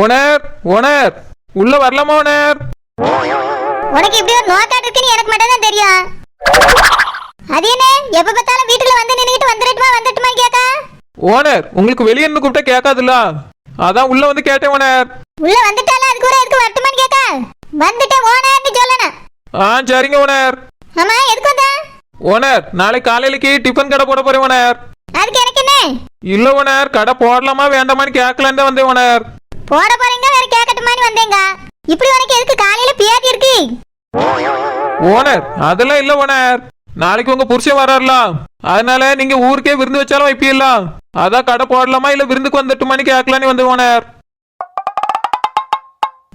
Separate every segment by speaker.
Speaker 1: Owner owner உள்ள வரலாமா owner?
Speaker 2: உனக்கு இப்படி ஒரு நோக்காட்டு இருக்குன்னு எனக்கு மட்டும் தான் தெரியும். அது என்ன எப்ப பார்த்தாலும் வீட்டுல வந்து நின்னுட்டு வந்துட்டுமா கேக்கா?
Speaker 1: ஓனர் உங்களுக்கு வெளியே இருந்து கூப்பிட்டா கேட்காதுல்ல, அதான் உள்ள வந்து கேட்டேன் ஓனர்.
Speaker 2: உள்ள வந்துட்டால அது கூட எதுக்கு வரட்டுமான்னு கேக்கா? வந்துட்டேன் ஓனர்னு சொல்லணும்.
Speaker 1: சரிங்க ஓனர்.
Speaker 2: ஆமா எதுக்கு வந்தா?
Speaker 1: ஓனர் நாளைக்கு காலையிலக்கு டிஃபன் கடை போட போறேன் ஓனர்.
Speaker 2: அதுக்கு எனக்கு என்ன?
Speaker 1: இல்ல ஓனர், கடை போடலாமா வேண்டாமான்னு கேட்கலான்னு தான் வந்தேன் ஓனர்.
Speaker 2: போட போறீங்க வேற கேட்கட்டுமான்னு வந்தேங்க. இப்படி உனக்கு எதுக்கு காலையில பியாதி இருக்கு?
Speaker 1: ஓனர் அதெல்லாம் இல்ல ஓனர், நாளைக்கு உங்க புருஷன் வராருல, அதனால நீங்க ஊருக்கே விருந்து வச்சாலும் வைப்பீல்ல, அதான் கடை போடலாமா இல்ல விருந்துக்கு வந்துட்டுமான்னு கேட்கலான்னு வந்தேன் ஓனர்.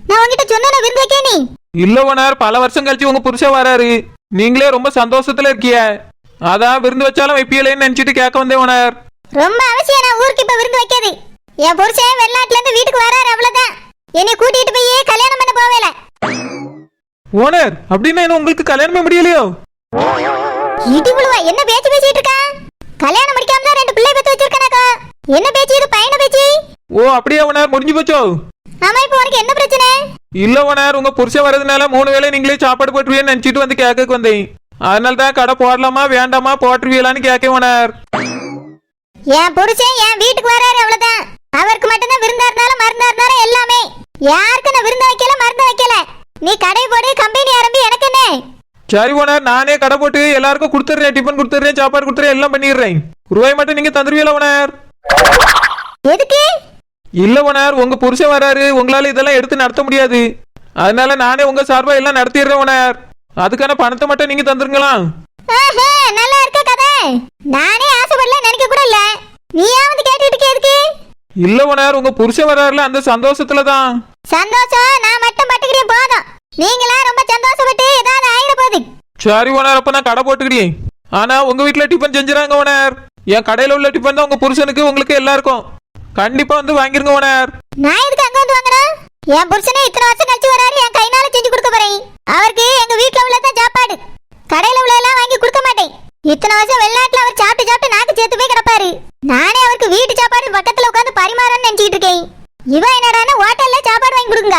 Speaker 2: நான் உங்ககிட்ட சொன்ன விருந்து வைக்க நீ?
Speaker 1: இல்ல ஓனர், பல வருஷம் கழிச்சு உங்க புருஷன் வராரு, நீங்களே ரொம்ப சந்தோஷத்துல இருக்கிய, அதான் விருந்து வச்சாலும் வைப்பீங்களேன்னு நினைச்சிட்டு கேட்க வந்தேன் ஓனர்.
Speaker 2: ரொம்ப அவசியம் நான் ஊருக்கு இப்ப விருந்து வைக்காது. என் புருஷன் வெளிநாட்டுல இருந்து வீட்டுக்கு வராரு, அவ்வளவுதான். என்னை கூட்டிட்டு போய் கல்யாணம் பண்ண போவேல.
Speaker 1: ஓனர் அப்படின்னா என்ன உங்களுக்கு கல்யாணமே முடியலையோ?
Speaker 2: இடிமுழுவா என்ன பேச்சு பேசிட்டு இருக்கா? கல்யாணம் முடிக்காம தான் 2 பிள்ளை பெத்து வச்சிருக்கானக்கா. என்ன பேச்சு இது? பையன பேச்சு?
Speaker 1: ஓ அப்படியே ஓனர், முடிஞ்சு போச்சோ?
Speaker 2: ஆமா இப்போ உனக்கு என்ன பிரச்சனை?
Speaker 1: இல்ல ஓனர், உங்க புருஷன் வரதுனால 3 வேளை நீங்களே சாப்பாடு போட்டுருவீன்னு நினைச்சிட்டு வந்து கேட்க வந்தேன், அதனால தான் கடை போடலாமா வேண்டாமா போட்டுருவீங்களான்னு கேட்க ஓனர்.
Speaker 2: என் புருஷன் என் வீட்டுக்கு வராரு, அவ்வளவுதான். அவருக்கு மட்டும்தான் விருந்தா இருந்தாலும் மருந்தா இருந்தாலும் எல்லாமே. யாருக்கு நான் விருந்த வைக்கல மருந்து வைக்கல. நீ கடை போடு, கம்பெனி ஆரம்பி, எனக்கு என்ன?
Speaker 1: சரி ஓனர், நானே கடை போட்டு எல்லாருக்கும் கொடுத்துறேன், டிஃபன் கொடுத்துறேன், சாப்பாடு கொடுத்துறேன், எல்லாம் பண்ணிடுறேன். ரூபாய் மட்டும் நீங்க தந்துருவீங்களா ஓனர்?
Speaker 2: எதுக்கு?
Speaker 1: இல்ல ஓனர், உங்க புருஷன் வராரு, உங்களால இதெல்லாம் எடுத்து நடத்த முடியாது, அதனால நானே உங்க சார்பா எல்லாம் நடத்திடுறேன் ஓனர். அதுக்கான பணத்தை மட்டும் நீங்க தந்துருங்களா?
Speaker 2: நல்லா இருக்க கதை. நானே ஆசைப்படல, நினைக்க கூட இல்ல. நீயா வந்து கேட்டுட்டு எதுக்கு?
Speaker 1: இல்ல ஓனர், உங்க புருஷன் வராருல, அந்த சந்தோஷத்துல தான்.
Speaker 2: சந்தோஷம் நான் மட்டும் பட்டுக்கிறேன் போதும். நீங்களா ரொம்ப சந்தோஷப்பட்டு ஏதாவது ஆயிட போகுது.
Speaker 1: சரி ஓனர், அப்ப நான் கடை போட்டுக்கிறேன். ஆனா உங்க வீட்டுல டிஃபன் செஞ்சுறாங்க ஓனர், என் கடையில உள்ள டிஃபன் தான் உங்க புருஷனுக்கு உங்களுக்கு எல்லாருக்கும். கண்டிப்பா வந்து வாங்கிருங்க ஓனர்.
Speaker 2: நான் எதுக்கு அங்க வந்து வாங்கணும்? என் புருஷனே இத்தனை வருஷம் கழிச்சு வராரு, என் கைனால செஞ்சு கொடுக்க போறேன். அவருக்கு எங்க வீட்டுல உள்ளதான் சாப்பாடு, கடையில உள்ளதெல்லாம் வாங்கி கொடுக்க மாட்டேன். இத்தனை வருஷம் வெளிநாட்டுல அவர் சாப்பிட்டு நாக்கு சேர்த்து போய் கிடப்பாரு. நானே அவருக்கு வீட்டு சாப்பாடு பக்கத்துல உட்காந்து பரிமாறன்னு நினைச்சிட்டு இருக்கேன். இவன் என்னடான ஹோட்டல்ல சாப்பாடு வாங்கி கொடுங்க.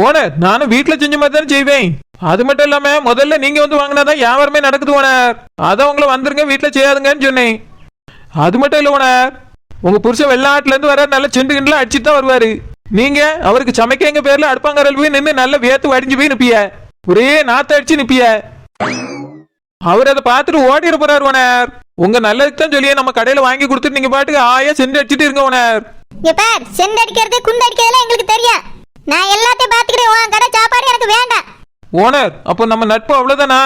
Speaker 1: ஓனர் நானும் வீட்டுல செஞ்ச மாதிரி தானே செய்வேன். அது மட்டும் இல்லாம முதல்ல நீங்க வந்து வாங்கினாதான் வியாபாரமே நடக்குது ஓனர், அதான் உங்களை வந்துருங்க வீட்டுல செய்யாதுங்கன்னு சொன்னேன். அது மட்டும் இல்ல ஓனர், உங்க புருஷன் வெளிநாட்டுல இருந்து வர நல்ல செண்டு கிண்டலாம் அடிச்சுட்டு தான் வருவாரு. நீங்க அவருக்கு சமைக்க எங்க பேர்ல அடுப்பாங்கரல் போய் நின்று நல்ல வேத்து வடிஞ்சு போய் நிப்பிய, ஒரே நாத்த அடிச்சு நிப்பிய. அவர் அதை பார்த்துட்டு ஓடிட போறாரு ஓனர். உங்க நல்லதுக்கு தான் சொல்லியே நம்ம கடையில வாங்கி கொடுத்துட்டு நீங்க பாட்டுக்கு ஆயா செண்டு அடிச்சுட்டு இருங்க ஓனர்.
Speaker 2: இங்க பார், செண்டு அடிக்கிறது குண்டு அடிக்கிறதுலாம் எங்களுக்கு தெரியும். நான் எல்லாத்தையும் பாத்துக்கிறேன். உன் கடை சாப்பாடு எனக்கு வேண்டாம்.
Speaker 1: ஓனர் அப்போ நம்ம நட்பு அவ்வளவுதானா?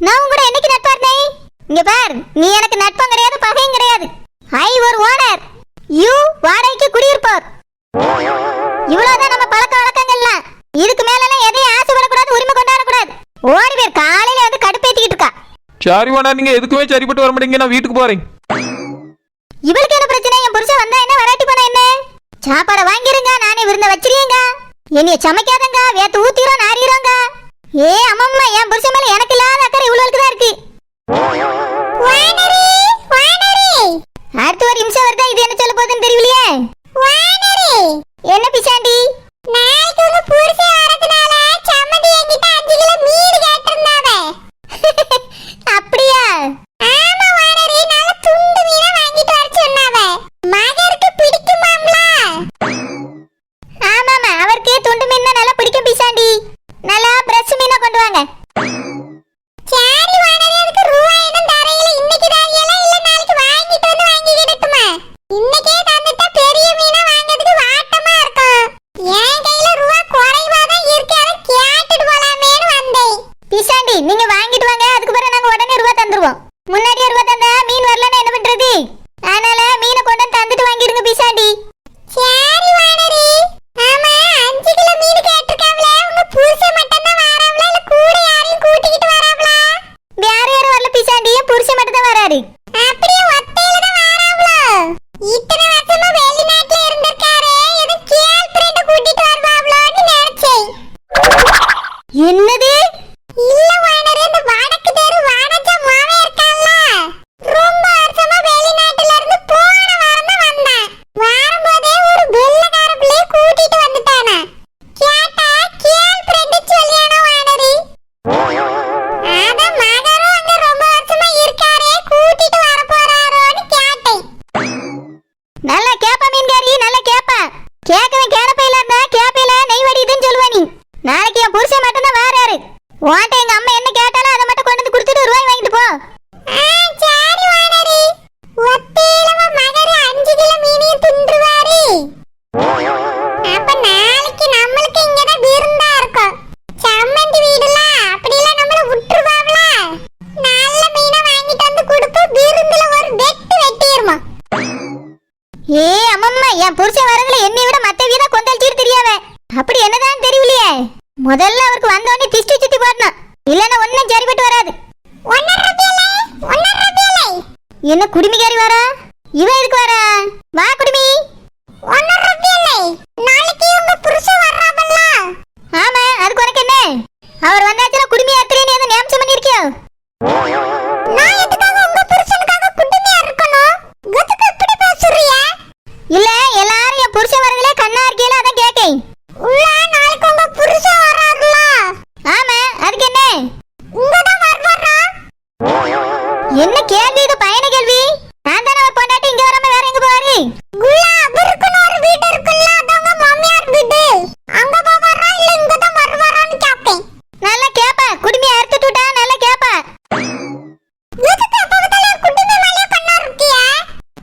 Speaker 2: நான் உங்க கூட என்னைக்கு நட்பா இருந்தேன்? இங்க பார், நீ எனக்கு நட்பம் கிடையாது, பகையும் கிடையாது. ஐ ஒரு ஓனர், யூ வாடகைக்கு குடியிருப்போர். இவ்வளவுதான் நம்ம பழக்க வழக்கங்கள்லாம். இதுக்கு மேலாம் எதையும் ஆசைப்படக்கூடாது, உரிமை கொண்டாடக்கூடாது. ஓடி பேர் காலையில வந்து கடுப்பேத்திக்கிட்டு இருக்கா.
Speaker 1: சரி ஓனர், நீங்க எதுக்குமே சரிப்பட்டு வர மாட்டீங்க, நான் வீட்டுக்கு போறேன்.
Speaker 2: இவளுக்கு என்ன பிரச்சனை? என் புருஷன் வந்தா என்ன, வராட்டி போனா என்ன? சாப்பாட வாங்கிருங்க, நானே விருந்த வச்சிருக்கேங்க. என்னைய சமைக்காதங்க, வேத்து ஊத்திரோம் நாரிரோங்க. ஏ அம்மம்மா, என் புருஷன் மேல எனக்கு இல்லாத அக்கறை இவ்வளவுக்கு தான் இருக்கு. அடுத்து ஒரு நிமிஷம் வருதா, இது என்ன சொல்ல போகுதுன்னு தெரியலையே. என்ன பிசாண்டி? நாளைக்கு உங்க புருஷன் வரதுனால சம்மந்தி என்கிட்ட 5 கிலோ மீன் கேட்டிருந்தாவே. அப்படியா? ஆமா வானரே, நல்ல துண்டு மீனா வாங்கிட்டு வர சொன்னாவே. மகருக்கு பிடிக்குமாம்ல? ஆமாமா, அவருக்கு துண்டு மீன் நல்லா பிடிக்கும் பிசாண்டி. நல்லா பிரஷ் மீனா கொண்டு வாங்க. சரி வானரே, அதுக்கு ரூபாய் என்ன தரையில இன்னைக்கு தாரியல இல்ல நாளைக்கு வாங்கிட்டு வந்து வாங்கி கிடட்டுமா? இன்னைக்கே தந்துட்டா பெரிய மீனா வாங்கிறதுக்கு வாட்டமா இருக்கும். என் கையில ரூபாய் குறைவா தான் இருக்கு, அத கேட்டுட்டு போலாமேன்னு வந்தேன். பிசாண்டி நீங்க வாங்கிட்டு வாங்க, அதுக்கு பிறகு நாங்க உடனே ரூபாய் தந்துருவோம். முன்னாடியே ரூபாய் தந்தா மீன் வரலன்னா என்ன பண்றது? அதனால மீனை கொண்டு தந்துட்டு வாங்கிடுங்க பிசாண்டி. சரி வானரே. ஆமா 5 கிலோ மீன் முதல்ல அவருக்கு வந்தோடனே திஷ்டி சுத்தி போடணும், இல்லன்னா ஒண்ணும் சரிப்பட்டு வராது. என்ன குடுமிக்காரி வரா? இவன் எதுக்கு வரா? வா குடுமி. நாளைக்கு உங்க புருஷன் வர்றாபல்ல? ஆமா, அதுக்கு உனக்கு என்ன? அவர் வந்தாச்சுனா குடுமி அத்திரேன்னு ஏதோ நியமனம் பண்ணிருக்கியோ? நான் எதுக்காக உங்க புருஷனுக்காக குடுமியா இருக்கணும்? எதுக்கு இப்படி பேசுறிய? இல்ல, எல்லாரும் என் புருஷன் வரதுல கண்ணா இருக்கீல, அதான் கேக்கேன். உள்ள நாளைக்கு உங்க புருஷன் வர்றாருல? ஆமா, அதுக்கு என்ன? இங்க தான் வர்றாரா? என்ன கேள்வி இது? பயண கேள்வி. நான் தான அவர் பொண்டாட்டி, இங்க வராம வேற எங்க போவாரு? உள்ள அவருக்குன்னு ஒரு வீடு இருக்குல்ல, அதங்க மாமியார் வீடு. அங்க போவாரா இல்ல இங்க தான் வருவாரான்னு கேப்பேன். நல்லா கேப்பா, குடுமி அறுத்துட்டா நல்லா கேப்பா. எதுக்கு அப்பவதல குடுமி மேல கண்ணா இருக்கிய?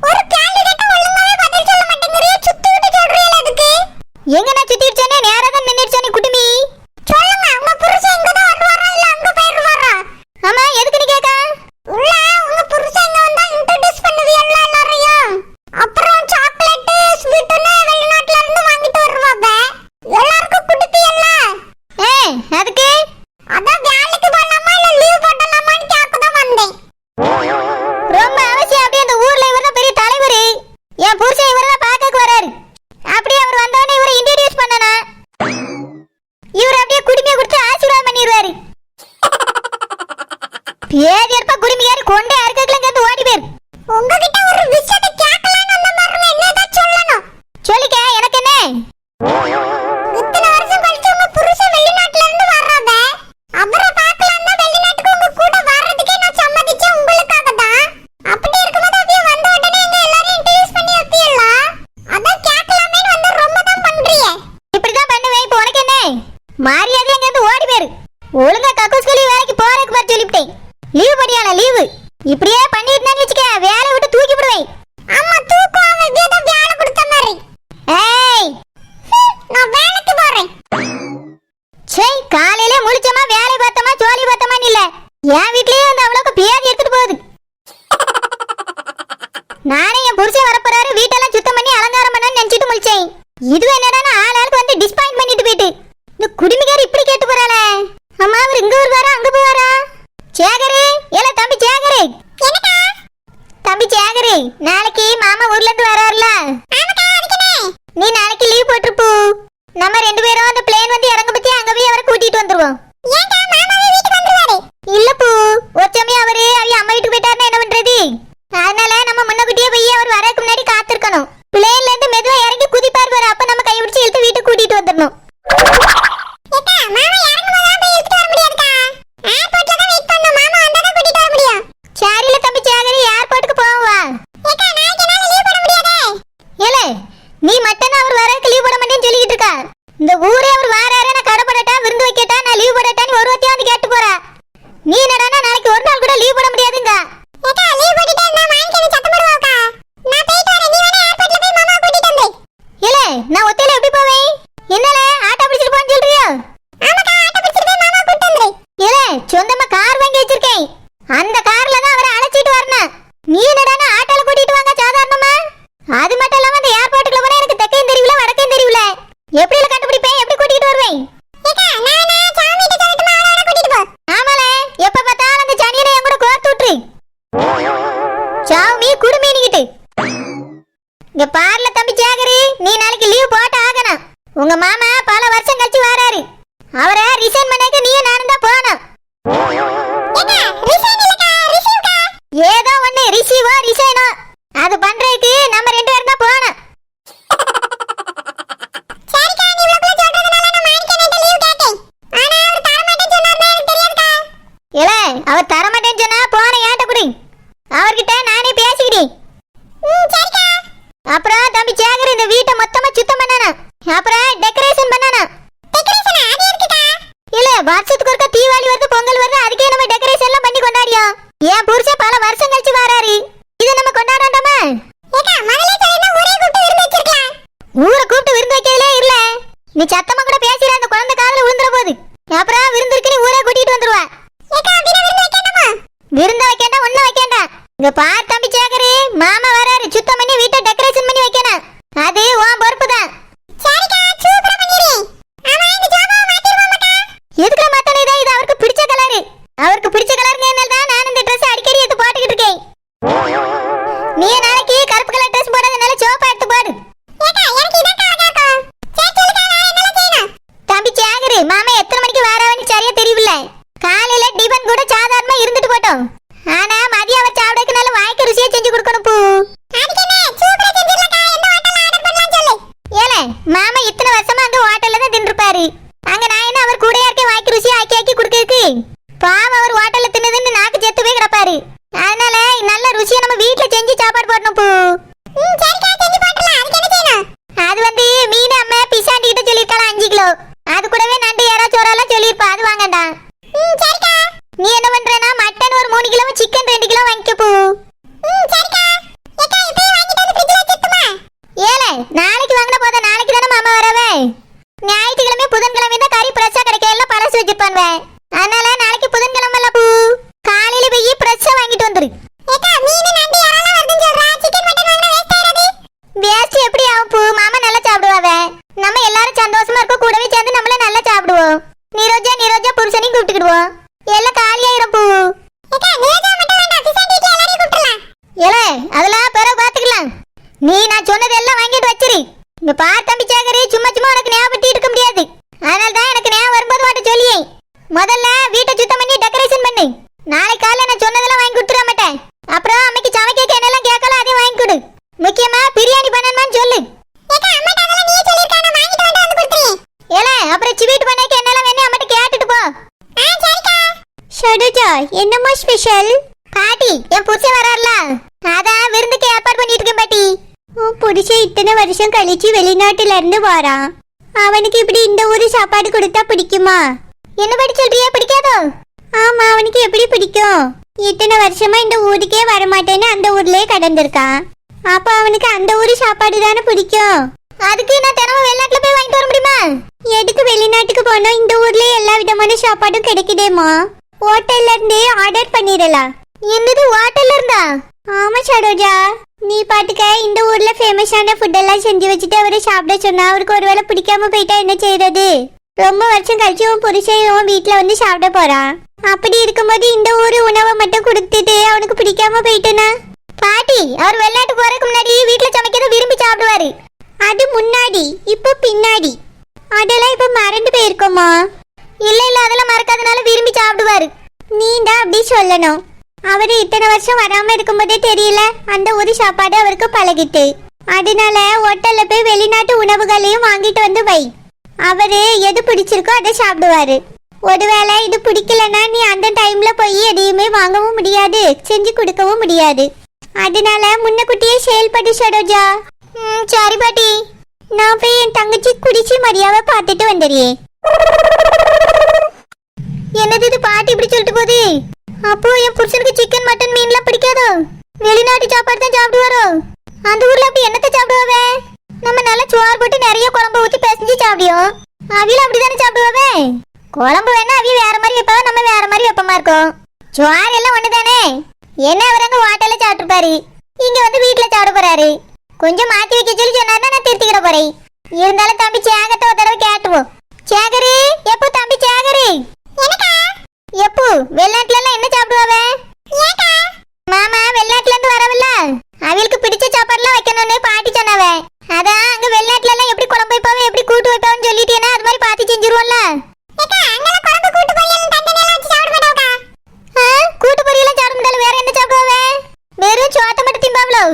Speaker 2: ஒரு கேண்டிடேட் ஒழுங்காவே பதில் சொல்ல மாட்டேங்கறியே, சுத்தி விட்டு சொல்றீல அதுக்கு. எங்க நான் சுத்திடுச்சனே, நேரா தான் நின்னுடுச்சனே குடுமி. சொல்லுங்க, உங்க புருஷன் இங்க தான் வருவாரா இல்ல அங்க போயிடுவாரா? ஆமா, எதுக்கு நீ கேக்க? உள்ள உங்க புருஷன் இங்க வந்தா இன்ட்ரோ듀ஸ் பண்ணுவீல்ல எல்லாரையும். அப்புறம் சாக்லேட் ஸ்வீட்னா வெளிநாட்டுல இருந்து வாங்கிட்டு வருவாங்க. எல்லாருக்கும் குடுப்பீல்ல? அதுக்கு அதான் வேலைக்கு போலாமா இல்ல லீவ் போடலாமான்னு கேட்க தான் வந்தேன். ரொம்ப அவசியம். அப்படியே அந்த ஊர்ல இவர் தான் பெரிய தலைவர். என் புருஷன் இவரை தான் பார்க்க வராரு. அப்படியே அவர் வந்தவனே இவரை இன்ட்ரோ듀ஸ் பண்ணனா இவர் அப்படியே குடுமியை கொடுத்து ஆசீர்வாதம் பண்ணிடுவாரு. பேதி எடுப்பா குடுமியாரி கொண்டே அறுக்கலாம் கேட்டு ஓடி போயிரு. உங்ககிட்ட ஒரு விஷயத்தை கேட்கலான்னு அந்த மாதிரி என்னதான் சொல்லணும்? சொல்லிக்க, எனக்கு என்ன? இத்தனை வருஷம் கழிச்சு உங்க புருஷன் வெளிநாட்டுல இருந்து வர்றாங்க. அவரை பார்க்கலாம் தான் வெளிநாட்டுக்கு உங்க கூட வர்றதுக்கே நான் சம்மதிச்சேன், உங்களுக்காக தான். அப்படி இருக்கும்போது அப்படியே வந்த உடனே எங்க எல்லாரையும் இன்ட்ரோ듀ஸ் பண்ணி வைப்பீல்ல? அதான் கேட்கலாமேன்னு வந்து ரொம்ப தான் பண்றீங்க. இப்படிதான் பண்ணுவேன். இப்போ உனக்கு என்ன? மரியாதை அங்க இருந்து ஓடி போயிரு. ஒழுங்கா கக்கூஸ்கூலி வேலைக்கு போறதுக்கு பார்த்து சொல்லிவிட்டேன். லீவ் படியால லீவு. இப்படியே பண்ணிட்டேன்னு வெச்சுக்க, வேலை விட்டு தூக்கி விடுவேன். அம்மா தூக்குவாங்க, ஏதோ வேலை கொடுத்த மாதிரி. ஏய், நான் வேலைக்கு போறேன். சே, காலையில முழிச்சமா வேலை பார்த்தமா ஜோலி பார்த்தமான்னு இல்ல, என் வீட்லயே வந்து அவ்வளவுக்கு பேதி எடுத்துட்டு போகுது. நானே என் புருஷன் வரப்போறாரு, வீட்டெல்லாம் சுத்தம் பண்ணி அலங்காரம் பண்ணணும்னு நினைச்சிட்டு முழிச்சேன். இது என்னடானா ஆளாளுக்கு வந்து டிஸ்பாயிண்ட் பண்ணிட்டு போயிட்டு இந்த குடுமிக்காரி இப்படி கேட்டு போறாளே. அம்மா, அவர் இங்க வருவாரா அங்க போவாரா? சேகரே, ஏல தம்பி சேகரே. என்னடா தம்பி சேகரே, நாளைக்கு மாமா ஊர்ல இருந்து வராருல? ஆமாடா, அதுக்குனே நீ நாளைக்கு லீவ் போட்டுப்போ. நம்ம ரெண்டு பேரும் அந்த பிளேன் வந்து இறங்க பத்தி அங்க போய் அவரை கூட்டிட்டு வந்துருவோம். ஏன்டா மாமாவே வீட்டுக்கு வந்துருவாரு? இல்ல பூ, ஒச்சமே அவரு அவங்க அம்மா வீட்டுக்கு போயிட்டாருன்னா என்ன பண்றது? அதனால நம்ம முன்னகுட்டியே போய் அவர் வரதுக்கு முன்னாடி காத்திருக்கணும். பிளேன்ல இருந்து மெதுவா இறங்கி குதிப்பாரு பாரு, அப்ப நம்ம கை பிடிச்சு இழுத்து வீட்டுக்கு கூட்டிட்டு வந்துடணும். ஏக்கா, மாமா இறங்கும்போது தான் போய் இழுத்து வர முடியாதுக்கா. ஏர்போர்ட்ல தான் வெயிட் பண்ணனும். மாமா வந்தா தான் கூட்டிட்டு வர முடியும். சரில தம்பி சேகரி, ஏர்போர்ட்டுக்கு போவா. ஏக்கா, நாளைக்கு என்னால லீவ் போட முடியாதே. ஏல, நீ மட்டும் அவர் வரதுக்கு லீவ் போட மாட்டேன்னு சொல்லிட்டு இருக்கா. இந்த ஊரே அவர் வாராரே, நான் கடை போடட்டா விருந்து வைக்கட்டா நான் லீவ் போடட்டா நீ ஒரு வார்த்தை வந்து கேட்டு போற. நீ என்னடானா நாளைக்கு ஒரு நாள் கூட லீவ் போட முடியாதுங்க. ஏக்கா, லீவ் போட்டுட்டே நான் வாங்கிட்டு சத்தம் போடுவாக்கா. நான் போயிட்டு வரேன், நீ வேணா ஏர்போர்ட்ல போய் மாமா கூட்டிட்டு வந்து. ஏல, நான் ஒத்தையில எப்படி போவேன்? என்னல ஆட்டோ பிடிச்சிட்டு போன்னு சொல்றியா? ஆமாக்கா, ஆட்டோ பிடிச்சிட்டு போய் மாமா கூட்டிட்டு வந்து. ஏல, சொந்தமா கார் வாங்கி வச்சிருக்கேன், அந்த கார்ல தான் அவரை அழைச்சிட்டு வரணும். நீ என்னடானா ஆட்டோல கூட்டிட்டு வாங்க சாதாரணமா? அது மட்டும் இல்லாம அந்த ஏர்போர்ட்டுக்குள்ள போனா எனக்கு தெற்கையும் தெரியல வடக்கையும் தெரியல, எப்படி கண்டுபிடிப்பேன், எப்படி கூட்டிட்டு வருவேன்? ஏக்கா, நானே சாமி கிட்ட சொல்லிட்டு மாமாவை கூட்டிட்டு போ. ஆமால, எப்ப பார்த்தாலும் அந்த சனியனை என் கூட கோர்த்து விட்டுரு. சாமி குடுமி நிக்கிட்டு இங்க பார்ல தம்பி சேகரி, நீ நாளைக்கு லீவ் போட்டு ஆகணும். உங்க மாமா பல வருஷம் கழிச்சு வராரு. அவரை ரிசைன் பண்ணாக்க நீயும் நானும் தான் போகணும். ஏதோ ஒண்ணு, ரிசீவோ ரிசைனோ, அது பண்றதுக்கு நம்ம ரெண்டு பேரும் தான் போகணும். அவர் தரமாட்டேன்னு சொன்னா போன ஏட்ட குடி, அவர்கிட்ட நானே பேசிக்கிட்டேன். அப்புறம் தம்பி சேகர் இந்த வீட்டை மொத்தமா சுத்தம் பண்ணணும். அப்புறம் டெக்கரேஷன் பண்ணணும். இல்ல, வருஷத்துக்கு ஒருக்கா தீபாவளி வருது, பொங்கல் வருது, அதுக்கே நம்ம டெக்கரேஷன் எல்லாம் பண்ணி கொண்டாடியோம். என் புருஷன் பல வருஷம் கழிச்சு வராரு, இதை நம்ம கொண்டாடாண்டாமா? ஊரை கூப்பிட்டு விருந்து வைக்கலே இல்ல, நீ சத்தமா கூட பேசுற, அந்த குழந்தை காதுல விழுந்துற போது. அப்புறம் விருந்து இருக்கு, நீ ஊரே கூட்டிட்டு வந்துருவா. விருந்த வைக்கண்டா, ஒன்னும் வைக்கண்டா. இங்க பார் தம்பி சேகரி, மாமா வராரு, சுத்தம் பண்ணி வீட்டை டெக்கரேஷன் பண்ணி வைக்கணும். அது உன் பொறுப்பு தான். சரிக்கா, சூப்பரா பண்ணிடுறேன். ஆமா, இந்த ஜாமாவை மாத்திடுவோமாக்கா? இத்தனை வருஷமா அந்த ஹோட்டல்ல தான் தின்றுப்பாரு. அங்க நான் என்ன அவர் கூட இருக்க வாய்க்கு ருசி ஆக்கி ஆக்கி குடுக்கிறதுக்கு? பாவம் அவர் ஹோட்டல்ல தின்னதுன்னு நாக்கு செத்து போய் கிடப்பாரு. அதனால நல்ல ருசியா நம்ம வீட்ல செஞ்சு சாப்பாடு போடணும் பூ. சரிக்கா, செஞ்சு போடலாம். அதுக்கு என்ன செய்யணும்? அது வந்து மீன் அம்மா பிசாண்டி கிட்ட சொல்லிருக்காளா 5 கிலோ. அது கூடவே நண்டு யாரா சோறாலாம் சொல்லிருப்பா. அது வாங்கடா. சரிக்கா. நீ என்ன பண்றேன்னா மட்டன் ஒரு 3 கிலோ, சிக்கன் 2 கிலோ வாங்கிக்க பூ. சரிக்கா. ஏக்கா இப்பவே வாங்கிட்டு வந்து ஃப்ரிட்ஜ்ல வச்சிட்டுமா? ஏலே, நாளைக்கு வாங்குன போத, நாளைக்கு தான மாமா வரவே. ஞாயிற்றுக்கிழமை புதன்கிழமை தான் கறி ஃப்ரெஷ்ஷா கிடைக்க எல்லாம் பழசு வச்சிருப்பானுவே. அதனால நாளைக்கு புதன்கிழமைல பூ காலையில போய் ஃப்ரெஷ்ஷா வாங்கிட்டு வந்துரு. ஏக்கா மீன் நண்டு யாரெல்லாம் வருதுன்னு சொல்றா? சிக்கன் மட்டன் வாங்குனா வேஸ்ட் ஆயிராது? வேஸ்ட் எப்படி ஆகும் பூ? மாமா நல்லா சாப்பிடுவாவே. நம்ம எல்லாரும் சந்தோஷமா இருக்க, கூடவே சேர்ந்து நம்மள நல்லா சாப்பிடுவோம். நீரோஜா புருஷனையும் கூப்பிட்டுக்கிடுவோம். எல்லாம் காலியாயிரும் பூ. ஏக்கா நீரோஜா மட்டும் வேண்டாம், பிசாண்டிக்கு எல்லாரையும் கூப்பிடலாம். ஏலே, அதெல்லாம் பிறகு பாத்துக்கலாம். நீ நான் சொன்னது எல்லாம் வாங்கிட்டு வச்சிரு. இங்க பார் தம்பி சேகரி, சும்மா சும்மா உனக்கு ஞாபகப்படுத்தி இருக்க முடியாது. அதனால தான் எனக்கு ஞாபகம் வரும்போது வாட்ட சொல்லியே. முதல்ல வீட்டை சுத்தம் பண்ணி டெக்கரேஷன் பண்ணு. நாளை காலையில நான் சொன்னதெல்லாம் வாங்கி கொடுத்துட மாட்டேன். அப்புறம் அம்மைக்கு சமைக்க என்னெல்லாம் கேட்கலாம் அதையும் வாங்கி கொடு. முக்கியமா பிரியாணி பண்ணணுமான்னு சொல்லு. ஏலே, அப்புறம் ஸ்வீட் பண்ணக்கு என்னெல்லாம் வேணும் அம்மாட்ட கேட்டுட்டு போ. ஷடுஜா, என்னமா ஸ்பெஷல்? பாட்டி, என் புருஷன் வரார்ல, அதான் விருந்துக்கு ஏற்பாடு பண்ணிட்டு இருக்கேன் பாட்டி. உன் புருஷன் இத்தனை வருஷம் கழிச்சு வெளிநாட்டுல இருந்து வாரான். அவனுக்கு இப்படி இந்த ஊரு சாப்பாடு கொடுத்தா பிடிக்குமா? என்ன பாட்டி சொல்றியா? பிடிக்காதோ? ஆமா, அவனுக்கு எப்படி பிடிக்கும்? இத்தனை வருஷமா இந்த ஊருக்கே வரமாட்டேன்னு அந்த ஊர்லயே கடந்திருக்கான். அப்ப அவனுக்கு அந்த ஊரு சாப்பாடு தானே பிடிக்கும். அதுக்கு நான் தினமும் வெளிநாட்டுல போய் வாங்கிட்டு வர முடியுமா? எதுக்கு வெளிநாட்டுக்கு போனோம்? இந்த ஊர்லயே எல்லா விதமான சாப்பாடும் கிடைக்குதேமா. ஹோட்டல்ல இருந்து ஆர்டர் பண்ணிடலாம். என்னது, ஹோட்டல்ல இருந்தா? ஆமா சரோஜா, நீ பாட்டுக்க இந்த ஊர்ல ஃபேமஸான ஃபுட் எல்லாம் செஞ்சு வச்சுட்டு அவரை சாப்பிட சொன்னா அவருக்கு ஒருவேளை பிடிக்காம போயிட்டா என்ன செய்யறது? ரொம்ப வருஷம் கழிச்சு உன் புருஷன் உன் வீட்டுல வந்து சாப்பிட போறான். அப்படி இருக்கும்போது இந்த ஊரு உணவை மட்டும் கொடுத்துட்டு அவனுக்கு பிடிக்காம போயிட்டேனா? பாட்டி, அவர் வெளிநாட்டு போறதுக்கு முன்னாடி வீட்டுல சமைக்கிறத விரும்பி சாப்பிடுவாரு. அது முன்னாடி, இப்ப பின்னாடி. அதெல்லாம் இப்ப மறந்து போயிருக்கோமா? இல்ல அதெல்லாம் மறக்காதனால விரும்பி சாப்பிடுவாரு. நீ தான் அப்படி சொல்லணும். அவரு இத்தனை வருஷம் வராம இருக்கும்போதே தெரியல அந்த ஒரு சாப்பாடு அவருக்கு பழகிட்டு. அதனால ஹோட்டல்ல போய் வெளிநாட்டு உணவுகளையும் வாங்கிட்டு வந்து வை. அவரு எது பிடிச்சிருக்கோ அதை சாப்பிடுவாரு. ஒருவேளை இது பிடிக்கலன்னா நீ அந்த டைம்ல போய் எதையுமே வாங்கவும் முடியாது, செஞ்சு கொடுக்கவும் முடியாது. அதனால முன்னக்கூட்டியே செயல்பட்டு சரோஜா. சரி பாட்டி, நான் போய் என் தங்கச்சி குடிச்சி மரியாதை பார்த்துட்டு வந்துடுறேன். என்னது இது பாட்டி இப்படி சொல்லிட்டு போகுது? அப்போ என் புருஷனுக்கு சிக்கன் மட்டன் மீன்லாம் பிடிக்காதோ? வெளிநாட்டு சாப்பாடு தான் சாப்பிடுவாரோ? அந்த ஊர்ல அப்படி என்னத்தை சாப்பிடுவாவே? நம்ம நல்லா சோறு போட்டு நிறைய குழம்பு ஊற்றி பிசைஞ்சு சாப்பிடுவோம். அவியல் அப்படிதானே சாப்பிடுவாவே. குழம்பு வேணா அவிய வேற மாதிரி வைப்பாவ, நம்ம வேற மாதிரி வைப்பமா இருக்கோம். சோறு எல்லாம் ஒண்ணுதானே. என்ன அவர் அங்க ஹோட்டல்ல சாப்பிட்டுப்பாரு, இங்க வந்து வீட்டுல சாப்பிட போறாரு. கொஞ்சம் மாத்தி வைக்க சொல்லி சொன்னாருன்னா நான் திருத்திக்கிட போறேன். இருந்தாலும் தம்பி சேகத்தை ஒரு தடவை கேட்டுவோம். சேகரி, எப்போ தம்பி சேகரி? எப்போ வெளிநாட்டுல எல்லாம் என்ன சாப்பிடுவாவே? மாமா வெளிநாட்டுல இருந்து வரவில்ல, அவளுக்கு பிடிச்ச சாப்பாடுலாம் வைக்கணும்னு பாட்டி சொன்னாவே. அதான் அங்க வெளிநாட்டுல எல்லாம் எப்படி குழம்பு வைப்பாவே, எப்படி கூட்டு வைப்பான்னு சொல்லிட்டேன்னா அது மாதிரி பார்த்து செஞ்சிருவோம்ல. கூட்டு பொரியெல்லாம் சாப்பிட முடியல, வேற என்ன சாப்பிடுவாவே? வெறும் சோத்தை மட்டும் திம்பாவளோ?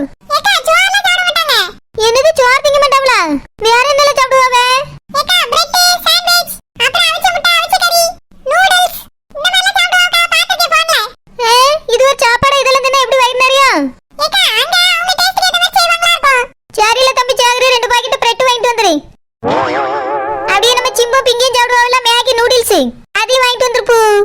Speaker 2: என்னது சோறு திங்க மாட்டாவளா? வேற என்னெல்லாம் சாப்பிடுவாவே? இது ஒரு சாப்பாடு, இதெல்லாம் தின்னா எப்படி வயிறு நிறையும்? சரியில்ல தம்பி சேகரி, 2 பாக்கெட் பிரெட் வாங்கிட்டு வந்துரு. அப்படியே நம்ம சிம்பு பிங்கியும் சாப்பிடுவாங்கல்ல, மேகி நூடுல்ஸ், அதையும் வாங்கிட்டு வந்துருப்போம்.